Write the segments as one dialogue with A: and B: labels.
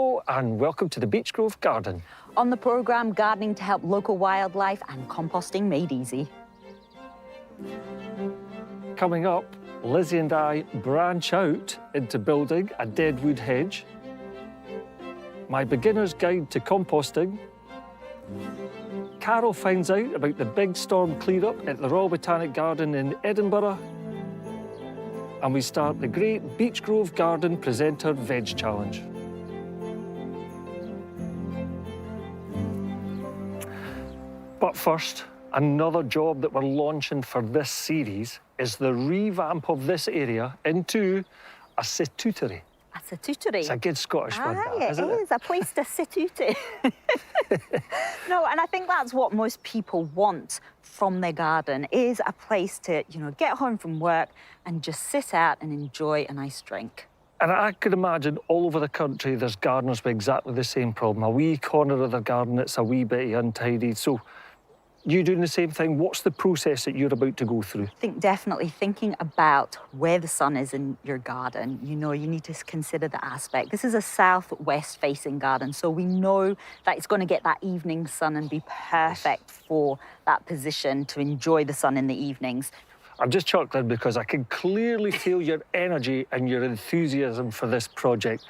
A: Hello and welcome to the Beechgrove Garden.
B: On the programme, gardening to help local wildlife and composting made easy.
A: Coming up, Lizzie and I branch out into building a deadwood hedge, my beginner's guide to composting, Carol finds out about the big storm clear-up at the Royal Botanic Garden in Edinburgh, and we start the great Beechgrove Garden Presenter Veg Challenge. But first, another job that we're launching for this series is the revamp of this area into a situtery.
B: A situtery?
A: It's a good Scottish word, that, isn't it?
B: It is, a place to situte. No, and I think that's what most people want from their garden, is a place to, get home from work and just sit out and enjoy a nice drink.
A: And I could imagine all over the country there's gardeners with exactly the same problem. A wee corner of their garden that's a wee bit untidy. So you doing the same thing? What's the process that you're about to go through?
B: I think definitely thinking about where the sun is in your garden. You need to consider the aspect. This is a southwest facing garden, so we know that it's going to get that evening sun and be perfect for that position to enjoy the sun in the evenings.
A: I'm just chuckling because I can clearly feel your energy and your enthusiasm for this project.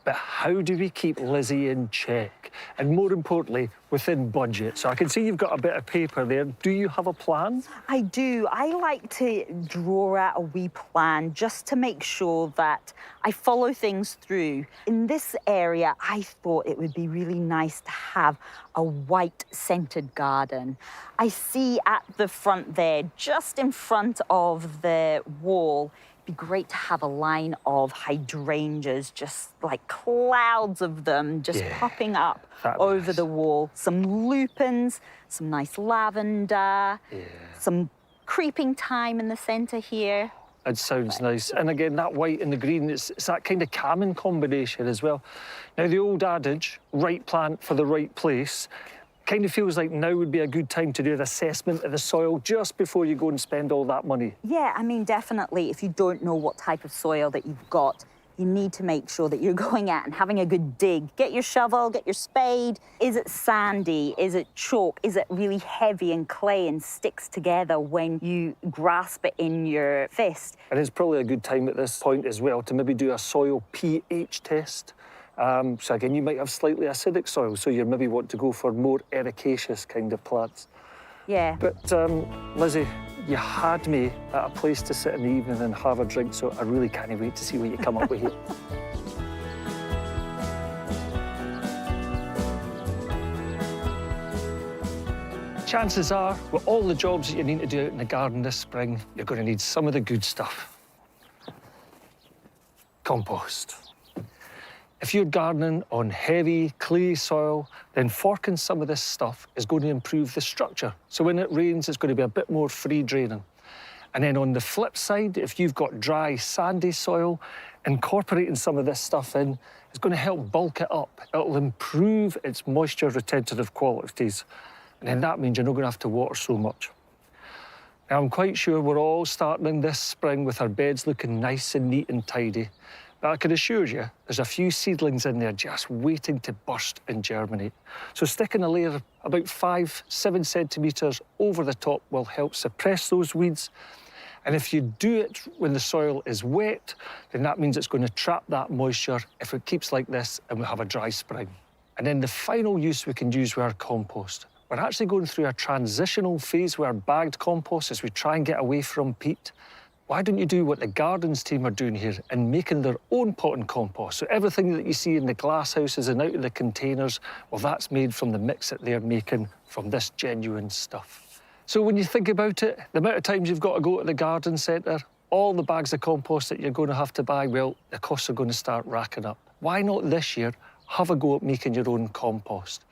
A: But how do we keep Lizzie in check? And more importantly, within budget. So I can see you've got a bit of paper there. Do you have a plan?
B: I do. I like to draw out a wee plan just to make sure that I follow things through. In this area, I thought it would be really nice to have a white-scented garden. I see at the front there, just in front of the wall, be great to have a line of hydrangeas, just like clouds of them just popping up over the wall. Some lupins, some nice lavender, some creeping thyme in the centre here.
A: It sounds nice. And again, that white and the green, it's that kind of calming combination as well. Now, the old adage, right plant for the right place, kind of feels like now would be a good time to do an assessment of the soil just before you go and spend all that money.
B: Yeah, I mean, definitely, if you don't know what type of soil that you've got, you need to make sure that you're going out and having a good dig. Get your shovel, get your spade. Is it sandy? Is it chalk? Is it really heavy and clay and sticks together when you grasp it in your fist?
A: And it's probably a good time at this point as well to maybe do a soil pH test. So again, you might have slightly acidic soil, so you maybe want to go for more ericaceous kind of plants.
B: Yeah.
A: But Lizzie, you had me at a place to sit in the evening and have a drink, so I really can't wait to see what you come up with here. Chances are, with all the jobs that you need to do out in the garden this spring, you're going to need some of the good stuff. Compost. If you're gardening on heavy, clay soil, then forking some of this stuff is going to improve the structure. So when it rains, it's going to be a bit more free draining. And then on the flip side, if you've got dry, sandy soil, incorporating some of this stuff in is going to help bulk it up. It'll improve its moisture retentive qualities. And then that means you're not going to have to water so much. Now, I'm quite sure we're all starting in this spring with our beds looking nice and neat and tidy. But I can assure you, there's a few seedlings in there just waiting to burst and germinate. So sticking a layer about 5-7 centimetres over the top will help suppress those weeds. And if you do it when the soil is wet, then that means it's going to trap that moisture if it keeps like this and we have a dry spring. And then the final use we can use with our compost. We're actually going through a transitional phase with our bagged compost as we try and get away from peat. Why don't you do what the gardens team are doing here and making their own pot and compost? So everything that you see in the glass houses and out of the containers, well, that's made from the mix that they're making from this genuine stuff. So when you think about it, the amount of times you've got to go to the garden centre, all the bags of compost that you're going to have to buy, well, the costs are going to start racking up. Why not this year have a go at making your own compost?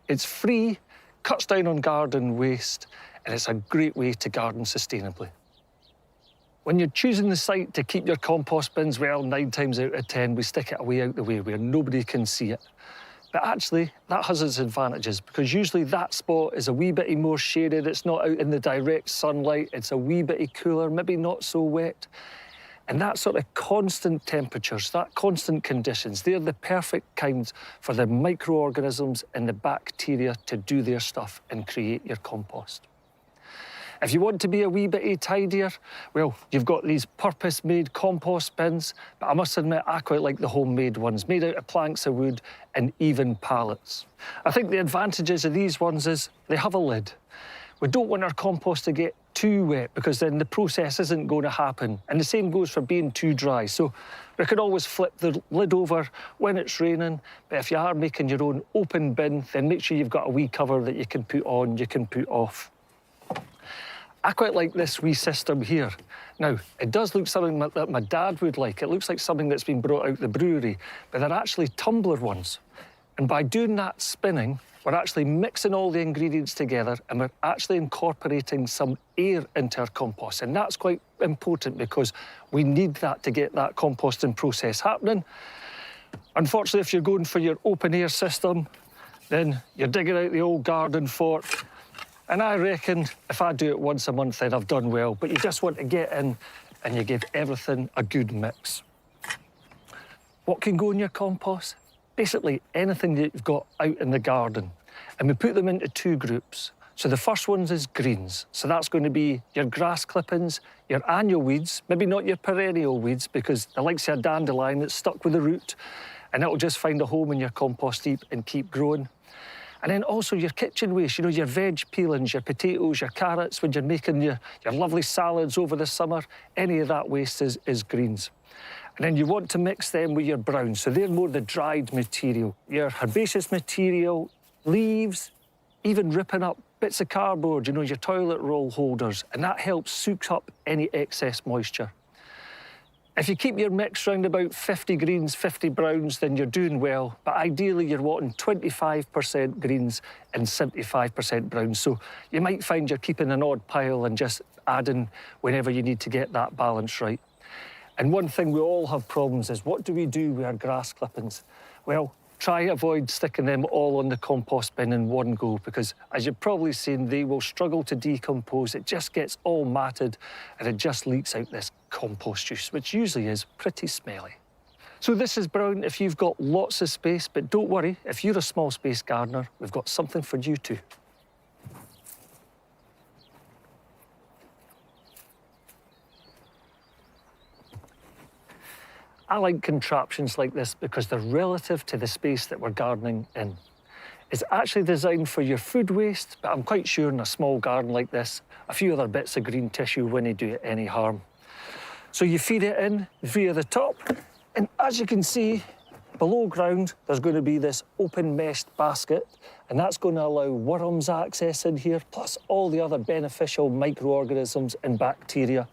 A: It's free, cuts down on garden waste, and it's a great way to garden sustainably. When you're choosing the site to keep your compost bins, well, 9 times out of 10, we stick it away out the way where nobody can see it. But actually, that has its advantages because usually that spot is a wee bit more shaded. It's not out in the direct sunlight. It's a wee bit cooler, maybe not so wet. And that sort of constant temperatures, that constant conditions, they're the perfect kinds for the microorganisms and the bacteria to do their stuff and create your compost. If you want to be a wee bit tidier, well, you've got these purpose-made compost bins, but I must admit, I quite like the homemade ones, made out of planks of wood and even pallets. I think the advantages of these ones is they have a lid. We don't want our compost to get too wet because then the process isn't going to happen. And the same goes for being too dry. So we can always flip the lid over when it's raining, but if you are making your own open bin, then make sure you've got a wee cover that you can put on, you can put off. I quite like this wee system here. Now, it does look something that my dad would like. It looks like something that's been brought out the brewery, but they're actually tumbler ones. And by doing that spinning, we're actually mixing all the ingredients together and we're actually incorporating some air into our compost. And that's quite important because we need that to get that composting process happening. Unfortunately, if you're going for your open air system, then you're digging out the old garden fork. And I reckon if I do it once a month, then I've done well. But you just want to get in and you give everything a good mix. What can go in your compost? Basically anything that you've got out in the garden. And we put them into two groups. So the first one is greens. So that's going to be your grass clippings, your annual weeds, maybe not your perennial weeds because the likes of a dandelion that's stuck with the root and it'll just find a home in your compost heap and keep growing. And then also your kitchen waste, you know, your veg peelings, your potatoes, your carrots, when you're making your lovely salads over the summer, any of that waste is greens. And then you want to mix them with your browns, so they're more the dried material. Your herbaceous material, leaves, even ripping up bits of cardboard, you know, your toilet roll holders, and that helps soak up any excess moisture. If you keep your mix round about 50 greens, 50 browns, then you're doing well. But ideally, you're wanting 25% greens and 75% browns. So you might find you're keeping an odd pile and just adding whenever you need to get that balance right. And one thing we all have problems is, what do we do with our grass clippings? Well, try avoid sticking them all on the compost bin in one go because, as you've probably seen, they will struggle to decompose. It just gets all matted and it just leaks out this compost juice, which usually is pretty smelly. So this is brilliant if you've got lots of space, but don't worry, if you're a small space gardener, we've got something for you too. I like contraptions like this because they're relative to the space that we're gardening in. It's actually designed for your food waste, but I'm quite sure in a small garden like this, a few other bits of green tissue wouldn't do it any harm. So you feed it in via the top, and as you can see, below ground, there's going to be this open meshed basket, and that's going to allow worms access in here, plus all the other beneficial microorganisms and bacteria.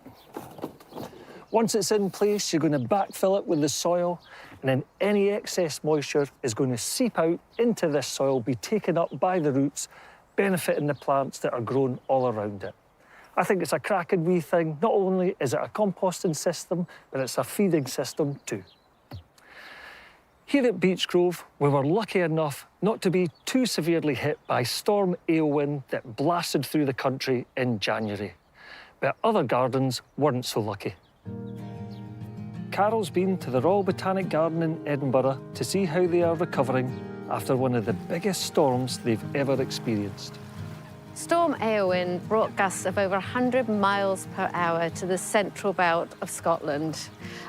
A: Once it's in place, you're going to backfill it with the soil, and then any excess moisture is going to seep out into this soil, be taken up by the roots, benefiting the plants that are grown all around it. I think it's a cracking wee thing. Not only is it a composting system, but it's a feeding system too. Here at Beechgrove, we were lucky enough not to be too severely hit by Storm Aowen that blasted through the country in January. But other gardens weren't so lucky. Carol's been to the Royal Botanic Garden in Edinburgh to see how they are recovering after one of the biggest storms they've ever experienced.
C: Storm Aowen brought gusts of over 100 miles per hour to the central belt of Scotland.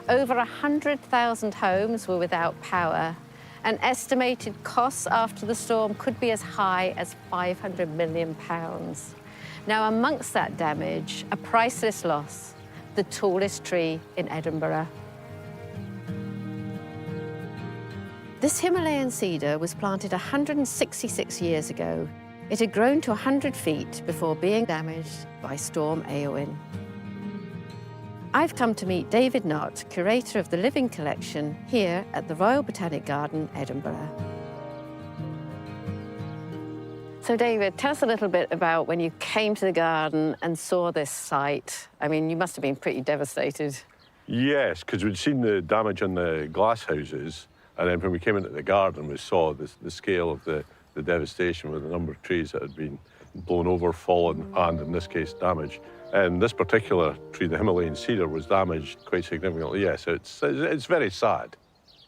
C: Over 100,000 homes were without power, and estimated costs after the storm could be as high as £500 million. Now, amongst that damage, a priceless loss: the tallest tree in Edinburgh. This Himalayan cedar was planted 166 years ago. It had grown to 100 feet before being damaged by Storm Aowen. I've come to meet David Knott, curator of the Living Collection here at the Royal Botanic Garden, Edinburgh. So David, tell us a little bit about when you came to the garden and saw this site. I mean, you must have been pretty devastated.
D: Yes, because we'd seen the damage on the glass houses, and then when we came into the garden, we saw the scale of the devastation with the number of trees that had been blown over, fallen, and in this case, damaged. And this particular tree, the Himalayan cedar, was damaged quite significantly. Yes, it's very sad.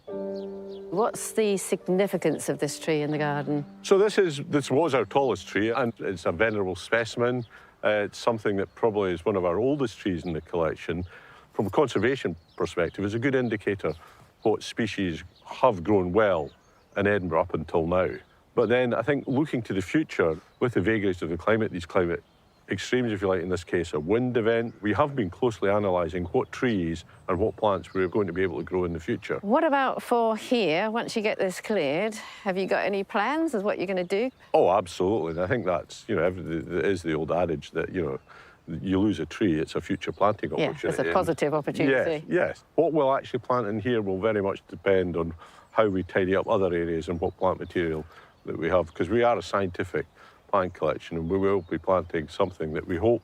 C: What's the significance of this tree in the garden?
D: So this was our tallest tree, and it's a venerable specimen. It's something that probably is one of our oldest trees in the collection. From a conservation perspective, it's a good indicator what species have grown well in Edinburgh up until now. But then I think looking to the future, with the vagaries of the climate, these climate extremes, if you like, in this case, a wind event, we have been closely analysing what trees and what plants we're going to be able to grow in the future.
C: What about for here, once you get this cleared? Have you got any plans of what you're going to do?
D: Oh, absolutely. And I think that's, you know, it is the old adage that, you know, you lose a tree, it's a future planting opportunity.
C: Yeah, it's a positive opportunity.
D: Yes, yes. What we'll actually plant in here will very much depend on how we tidy up other areas and what plant material that we have, because we are a scientific plant collection, and we will be planting something that we hope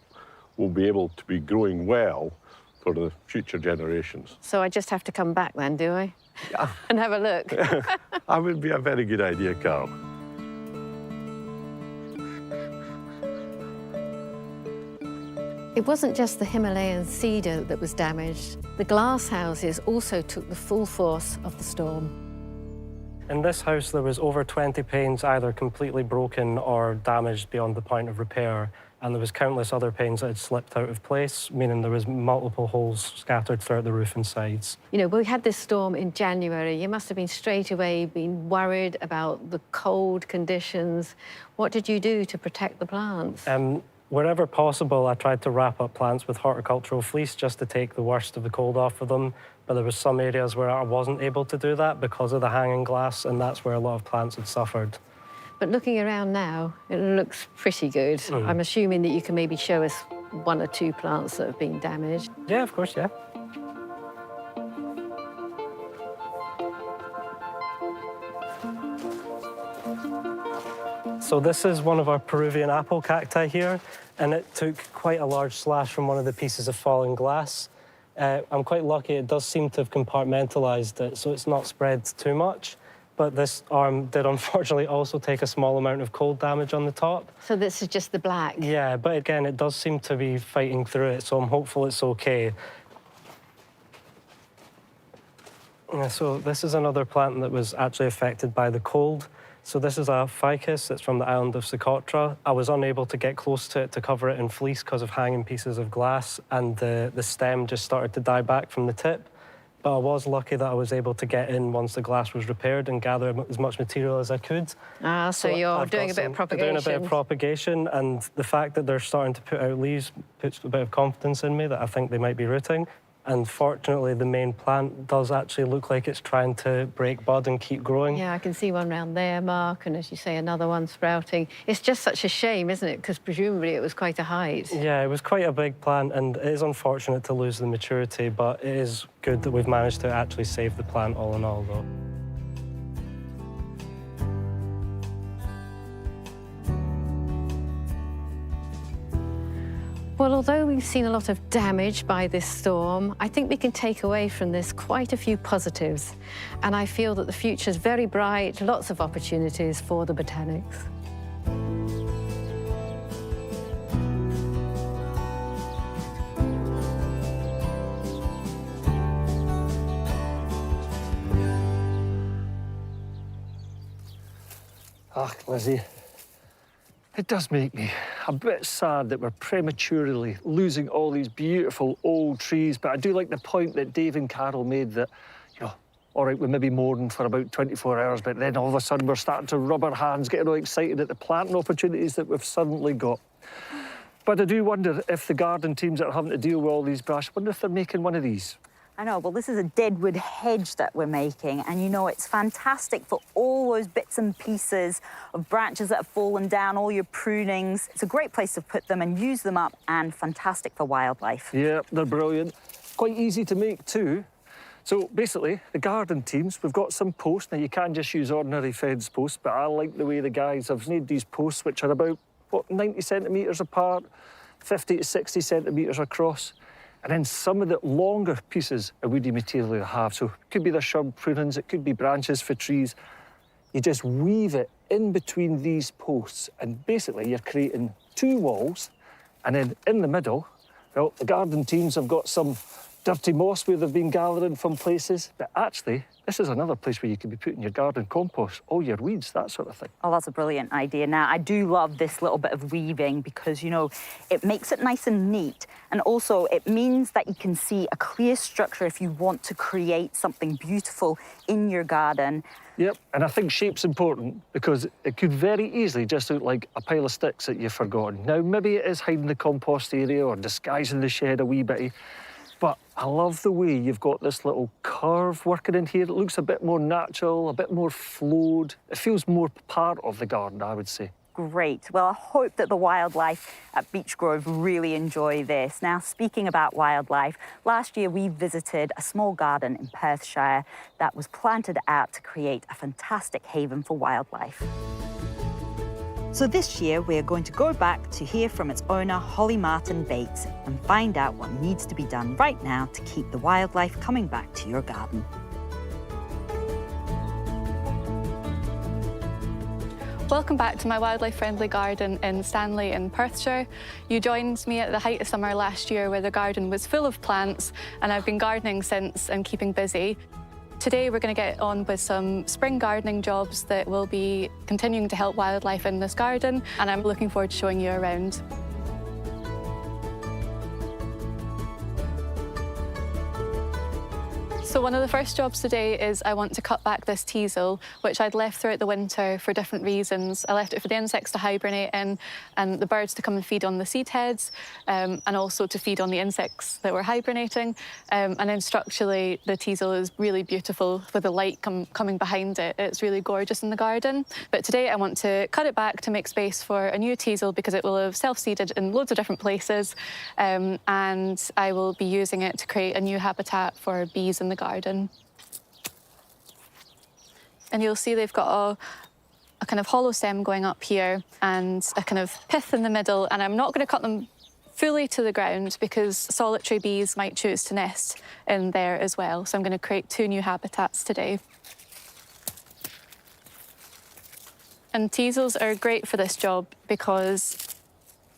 D: will be able to be growing well for the future generations.
C: So I just have to come back then, do I?
D: Yeah.
C: And have a look.
D: That would be a very good idea, Carol.
C: It wasn't just the Himalayan cedar that was damaged. The glass houses also took the full force of the storm.
E: In this house, there was over 20 panes either completely broken or damaged beyond the point of repair, and there was countless other panes that had slipped out of place, meaning there was multiple holes scattered throughout the roof and sides.
C: You know, we had this storm in January. You must have been straight away been worried about the cold conditions. What did you do to protect the plants?
E: Wherever possible, I tried to wrap up plants with horticultural fleece just to take the worst of the cold off of them. But there was some areas where I wasn't able to do that because of the hanging glass, and that's where a lot of plants had suffered.
C: But looking around now, it looks pretty good. I'm assuming that you can maybe show us one or two plants that have been damaged.
E: Yeah, of course, yeah. So this is one of our Peruvian apple cacti here, and it took quite a large slash from one of the pieces of fallen glass. I'm quite lucky, it does seem to have compartmentalised it, so it's not spread too much. But this arm did unfortunately also take a small amount of cold damage on the top.
C: So this is just the black?
E: Yeah, but again, it does seem to be fighting through it, so I'm hopeful it's okay. Yeah, so this is another plant that was actually affected by the cold. So this is a ficus that's from the island of Socotra. I was unable to get close to it to cover it in fleece because of hanging pieces of glass, and the stem just started to die back from the tip. But I was lucky that I was able to get in once the glass was repaired and gather as much material as I could.
C: Ah, so you're doing a bit of propagation.
E: Doing a bit of propagation, and the fact that they're starting to put out leaves puts a bit of confidence in me that I think they might be rooting. And fortunately, the main plant does actually look like it's trying to break bud and keep growing.
C: Yeah, I can see one round there, Mark, and as you say, another one sprouting. It's just such a shame, isn't it? Because presumably it was quite a height.
E: Yeah, it was quite a big plant, and it is unfortunate to lose the maturity, but it is good that we've managed to actually save the plant all in all, though.
C: Well, although we've seen a lot of damage by this storm, I think we can take away from this quite a few positives. And I feel that the future's very bright, lots of opportunities for the botanics.
A: Ah, Lizzie, it does make me a bit sad that we're prematurely losing all these beautiful old trees, but I do like the point that Dave and Carol made that, you know, all right, we maybe mourning for about 24 hours, but then all of a sudden we're starting to rub our hands, getting all excited at the planting opportunities that we've suddenly got. But I do wonder if the garden teams that are having to deal with all these brush, I wonder if they're making one of these.
B: I know, well, this is a deadwood hedge that we're making, and you know, it's fantastic for all those bits and pieces of branches that have fallen down, all your prunings. It's a great place to put them and use them up, and fantastic for wildlife.
A: Yeah, they're brilliant. Quite easy to make too. So basically, the garden teams, we've got some posts. Now, you can't just use ordinary fence posts, but I like the way the guys have made these posts, which are about, what, 90 centimetres apart, 50 to 60 centimetres across. And then some of the longer pieces of woody material they have. So it could be the shrub prunings, it could be branches for trees. you just weave it in between these posts, and basically you're creating 2 walls, and then in the middle, well, the garden teams have got some dirty moss where they've been gathering from places, but actually, this is another place where you could be putting your garden compost, all your weeds, that sort of thing.
B: Oh, that's a brilliant idea. Now, I do love this little bit of weaving because, you know, it makes it nice and neat. And also, it means that you can see a clear structure if you want to create something beautiful in your garden.
A: Yep, and I think shape's important because it could very easily just look like a pile of sticks that you've forgotten. Now, maybe it is hiding the compost area or disguising the shed a wee bit, but I love the way you've got this little curve working in here. It looks a bit more natural, a bit more flowed. It feels more part of the garden, I would say.
B: Great. Well, I hope that the wildlife at Beechgrove really enjoy this. Now, speaking about wildlife, last year we visited a small garden in Perthshire that was planted out to create a fantastic haven for wildlife. So this year, we're going to go back to hear from its owner, Holly Martin Bates, and find out what needs to be done right now to keep the wildlife coming back to your garden.
F: Welcome back to my wildlife-friendly garden in Stanley in Perthshire. You joined me at the height of summer last year where the garden was full of plants, and I've been gardening since and keeping busy. Today we're going to get on with some spring gardening jobs that will be continuing to help wildlife in this garden, and I'm looking forward to showing you around. So one of the first jobs today is I want to cut back this teasel, which I'd left throughout the winter for different reasons. I left it for the insects to hibernate in and the birds to come and feed on the seed heads, and also to feed on the insects that were hibernating. And then structurally, the teasel is really beautiful with the light coming behind it. It's really gorgeous in the garden. But today I want to cut it back to make space for a new teasel because it will have self-seeded in loads of different places. And I will be using it to create a new habitat for bees in the garden. And you'll see they've got a kind of hollow stem going up here and a kind of pith in the middle, and I'm not going to cut them fully to the ground because solitary bees might choose to nest in there as well. So I'm going to create 2 new habitats today. And teasels are great for this job because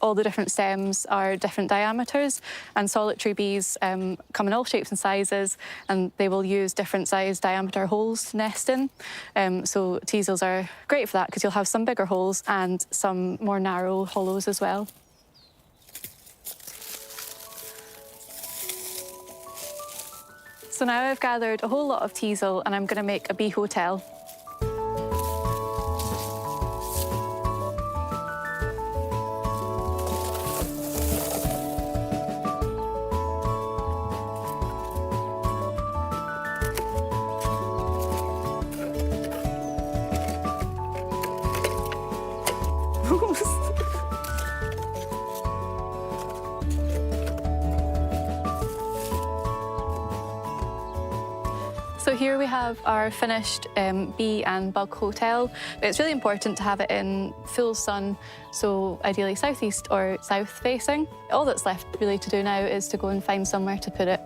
F: all the different stems are different diameters, and solitary bees come in all shapes and sizes, and they will use different size diameter holes to nest in. So teasels are great for that because you'll have some bigger holes and some more narrow hollows as well. So now I've gathered a whole lot of teasel and I'm going to make a bee hotel. So here we have our finished bee and bug hotel. It's really important to have it in full sun, so ideally southeast or south facing. All that's left really to do now is to go and find somewhere to put it.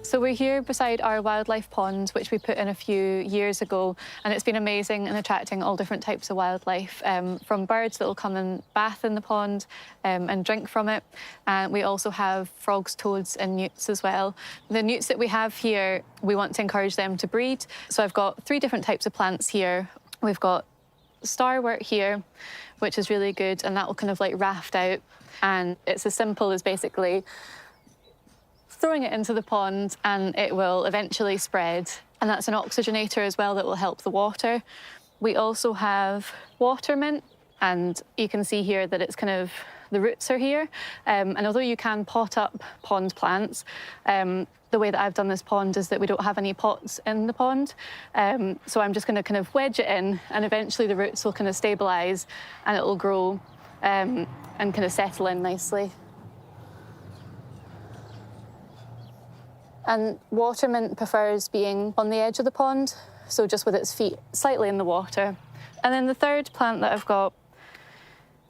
F: So we're here beside our wildlife pond, which we put in a few years ago, and it's been amazing in attracting all different types of wildlife, from birds that will come and bath in the pond and drink from it. And we also have frogs, toads and newts as well. The newts that we have here, we want to encourage them to breed. So I've got 3 different types of plants here. We've got starwort here, which is really good, and that will kind of like raft out. And it's as simple as basically throwing it into the pond and it will eventually spread. And that's an oxygenator as well that will help the water. We also have water mint, and you can see here that it's kind of, the roots are here. And although you can pot up pond plants, the way that I've done this pond is that we don't have any pots in the pond. So I'm just going to kind of wedge it in, and eventually the roots will kind of stabilise and it will grow and kind of settle in nicely. And water mint prefers being on the edge of the pond, so just with its feet slightly in the water. And then the third plant that I've got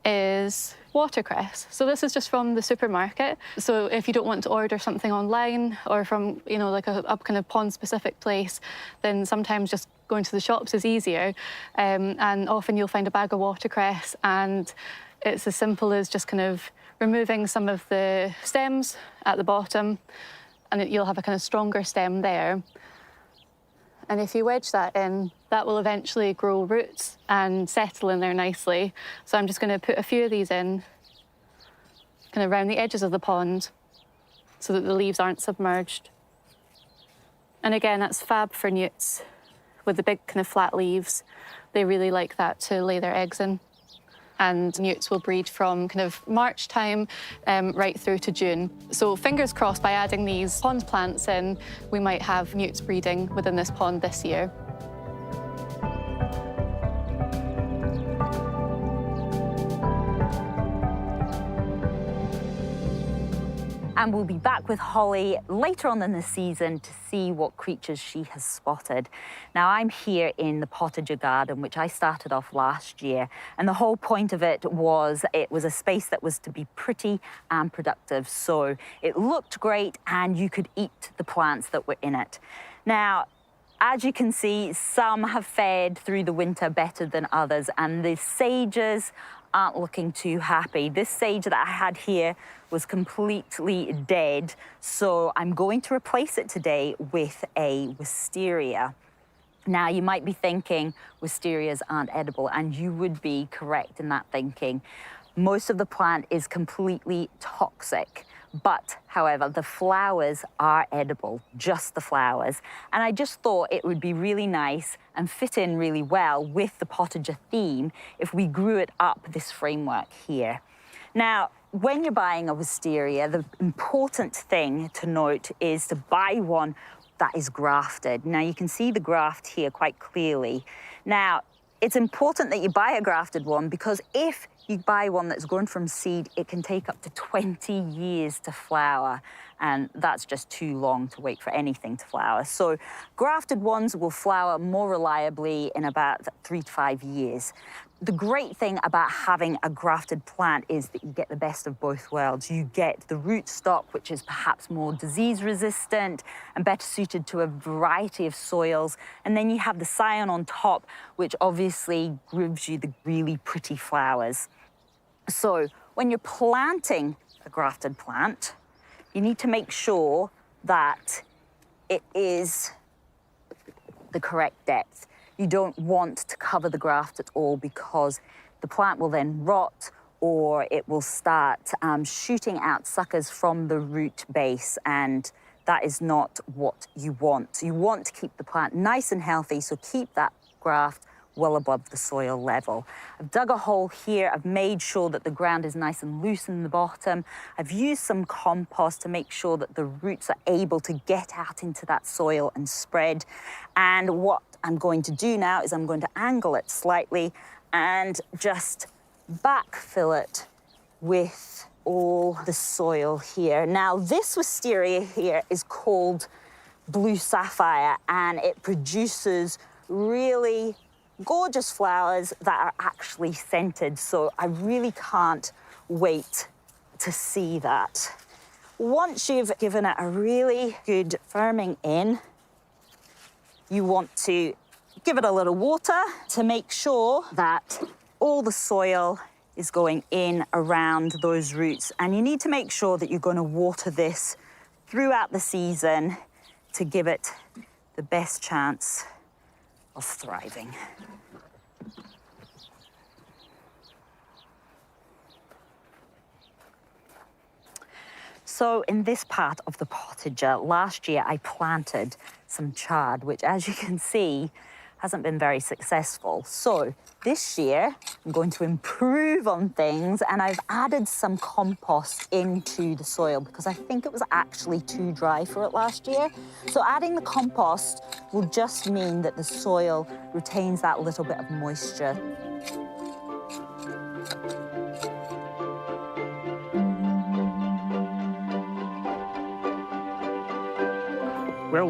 F: is watercress. So this is just from the supermarket. So if you don't want to order something online or from, you know, like a kind of pond-specific place, then sometimes just going to the shops is easier. And often you'll find a bag of watercress, and it's as simple as just kind of removing some of the stems at the bottom, and you'll have a kind of stronger stem there. And if you wedge that in, that will eventually grow roots and settle in there nicely. So I'm just going to put a few of these in, kind of around the edges of the pond, so that the leaves aren't submerged. And again, that's fab for newts with the big kind of flat leaves. They really like that to lay their eggs in. And newts will breed from kind of March time right through to June. So fingers crossed, by adding these pond plants in, we might have newts breeding within this pond this year.
B: And we'll be back with Holly later on in the season to see what creatures she has spotted. Now, I'm here in the Potager Garden, which I started off last year. And the whole point of it was a space that was to be pretty and productive. So it looked great, and you could eat the plants that were in it. Now, as you can see, some have fared through the winter better than others, and the sages aren't looking too happy. This sage that I had here was completely dead, so I'm going to replace it today with a wisteria. Now, you might be thinking wisterias aren't edible, and you would be correct in that thinking. Most of the plant is completely toxic, but, however, the flowers are edible, just the flowers. And I just thought it would be really nice and fit in really well with the Potager theme if we grew it up this framework here. Now, when you're buying a wisteria, the important thing to note is to buy one that is grafted. Now, you can see the graft here quite clearly. Now, it's important that you buy a grafted one, because if you buy one that's grown from seed, it can take up to 20 years to flower, and that's just too long to wait for anything to flower. So grafted ones will flower more reliably in about 3 to 5 years. The great thing about having a grafted plant is that you get the best of both worlds. You get the rootstock, which is perhaps more disease resistant and better suited to a variety of soils. And then you have the scion on top, which obviously gives you the really pretty flowers. So when you're planting a grafted plant, you need to make sure that it is the correct depth. You don't want to cover the graft at all, because the plant will then rot, or it will start shooting out suckers from the root base, and that is not what you want. You want to keep the plant nice and healthy, so keep that graft well above the soil level. I've dug a hole here. I've made sure that the ground is nice and loose in the bottom. I've used some compost to make sure that the roots are able to get out into that soil and spread. And what I'm going to do now is I'm going to angle it slightly and just backfill it with all the soil here. Now, this wisteria here is called Blue Sapphire, and it produces really gorgeous flowers that are actually scented, so I really can't wait to see that. Once you've given it a really good firming in, you want to give it a little water to make sure that all the soil is going in around those roots. And you need to make sure that you're going to water this throughout the season to give it the best chance of thriving. So in this part of the potager, last year I planted some chard, which, as you can see, hasn't been very successful. So this year I'm going to improve on things, and I've added some compost into the soil because I think it was actually too dry for it last year. So adding the compost will just mean that the soil retains that little bit of moisture.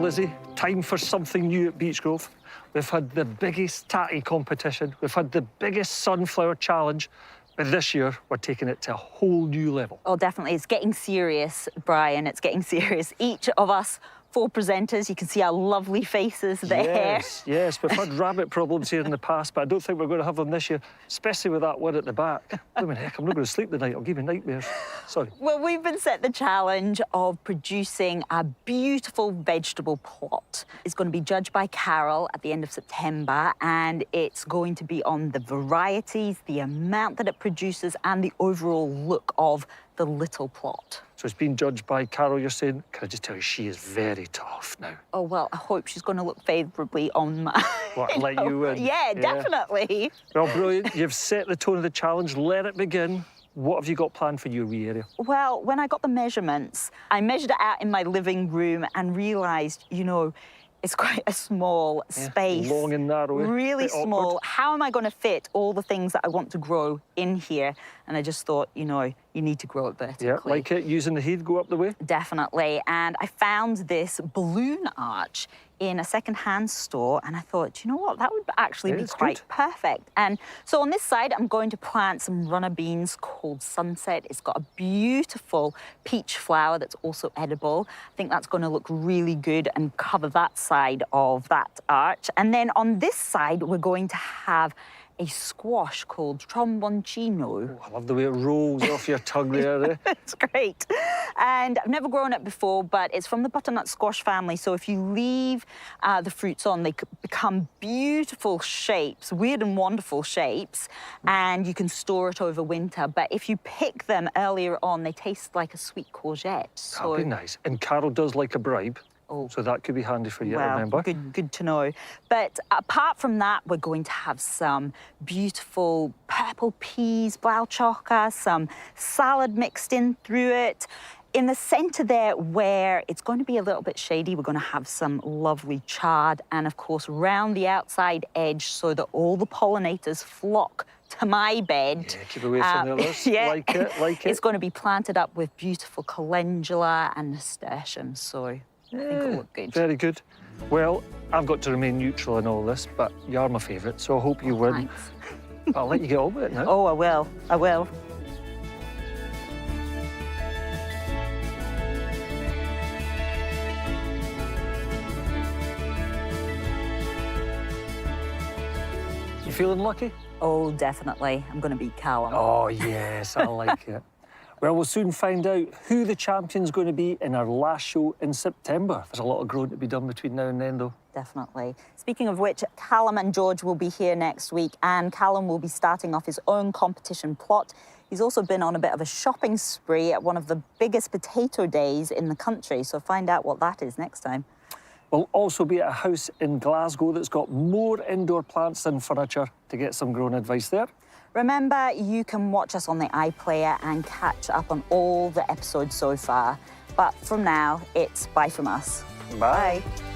A: Lizzie, time for something new at Beechgrove. We've had the biggest tatty competition, we've had the biggest sunflower challenge, but this year we're taking it to a whole new level.
B: Oh, definitely. It's getting serious, Brian. It's getting serious. Each of us 4 presenters, you can see our lovely faces there.
A: Yes, yes, we've had rabbit problems here in the past, but I don't think we're going to have them this year, especially with that one at the back. I mean, heck, I'm not going to sleep tonight. I'll give you nightmares. Sorry.
B: Well, we've been set the challenge of producing a beautiful vegetable plot. It's going to be judged by Carol at the end of September, and it's going to be on the varieties, the amount that it produces, and the overall look of the little plot.
A: So it's been judged by Carol, you're saying? Can I just tell you, she is very tough now.
B: Oh, well, I hope she's going to look favourably on my...
A: What, let you win?
B: Yeah, definitely.
A: Well, brilliant. You've set the tone of the challenge. Let it begin. What have you got planned for your wee area?
B: Well, when I got the measurements, I measured it out in my living room and realised, you know, it's quite a small space.
A: Long and narrow.
B: Really
A: Bit
B: small.
A: awkward.
B: How am I going to fit all the things that I want to grow in here? And I just thought, you know, you need to grow it vertically.
A: Yeah, like it. Using the heat, go up the way.
B: Definitely. And I found this balloon arch in a second-hand store, and I thought, do you know what? That would actually be
A: it's
B: quite
A: good.
B: perfect. And so on this side, I'm going to plant some runner beans called Sunset. It's got a beautiful peach flower that's also edible. I think that's going to look really good and cover that side of that arch. And then on this side, we're going to have a squash called tromboncino.
A: Oh, I love the way it rolls off your tongue there. Eh?
B: It's great. And I've never grown it before, but it's from the butternut squash family. So if you leave the fruits on, they become beautiful shapes, weird and wonderful shapes, and you can store it over winter. But if you pick them earlier on, they taste like a sweet courgette. So,
A: That'd be nice. And Carol does like a bribe.
B: Oh.
A: So that could be handy for you to
B: well,
A: remember.
B: good to know. But apart from that, we're going to have some beautiful purple peas, blauwchokker, some salad mixed in through it. In the centre there, where it's going to be a little bit shady, we're going to have some lovely chard, and of course, round the outside edge so that all the pollinators flock to my bed.
A: Yeah, keep away from the others.
B: Yeah.
A: Like it, like it.
B: It's going to be planted up with beautiful calendula and nasturtium, so I think it'll look good.
A: Very good. Well, I've got to remain neutral in all this, but you are my favourite, so I hope you win.
B: Thanks.
A: But I'll let you get on with it now.
B: Oh, I will. I will.
A: You feeling lucky?
B: Oh, definitely. I'm going to beat Callum.
A: Oh, yes, I like it. Well, we'll soon find out who the champion's going to be in our last show in September. There's a lot of growing to be done between now and then, though.
B: Definitely. Speaking of which, Callum and George will be here next week, and Callum will be starting off his own competition plot. He's also been on a bit of a shopping spree at one of the biggest potato days in the country, so find out what that is next time.
A: We'll also be at a house in Glasgow that's got more indoor plants than furniture to get some growing advice there.
B: Remember, you can watch us on the iPlayer and catch up on all the episodes so far. But from now, it's bye from us.
A: Bye.
B: Bye.